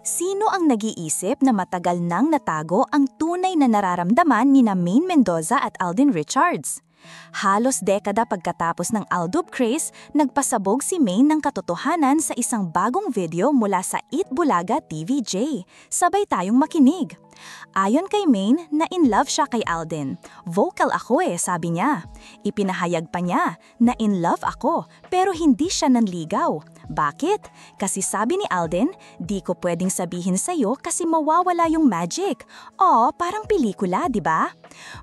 Sino ang nag-iisip na matagal nang natago ang tunay na nararamdaman ni Maine Mendoza at Alden Richards? Halos dekada pagkatapos ng Aldub craze, nagpasabog si Maine ng katotohanan sa isang bagong video mula sa Eat Bulaga TVJ. Sabay tayong makinig. Ayon kay Maine, na in love siya kay Alden. Vocal ako sabi niya. Ipinahayag pa niya na in love ako pero hindi siya nanligaw. Bakit? Kasi sabi ni Alden, di ko pwedeng sabihin sa'yo kasi mawawala yung magic. Parang pelikula, di ba?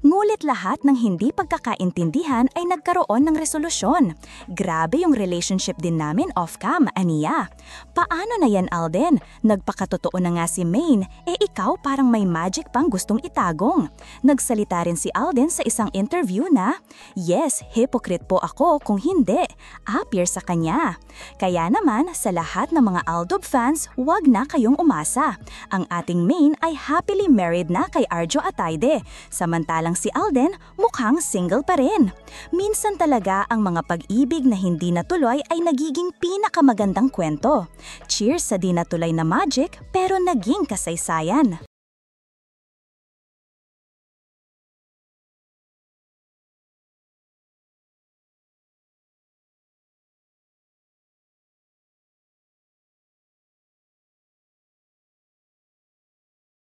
Ngulit lahat ng hindi pagkakaintindihan ay nagkaroon ng resolusyon. Grabe yung relationship din namin off-cam, aniya. Paano na yan, Alden? Nagpakatotoo na nga si Maine, ikaw parang may magic pang gustong itagong. Nagsalita rin si Alden sa isang interview na, yes, hypocrite po ako kung hindi. Appear sa kanya. Kaya naman, sa lahat ng mga Aldub fans, huwag na kayong umasa. Ang ating Maine ay happily married na kay Arjo Atayde. Samantalang si Alden, mukhang single pa rin. Minsan talaga ang mga pag-ibig na hindi natuloy ay nagiging pinakamagandang kwento. Cheers sa di natuloy na magic pero naging kasaysayan.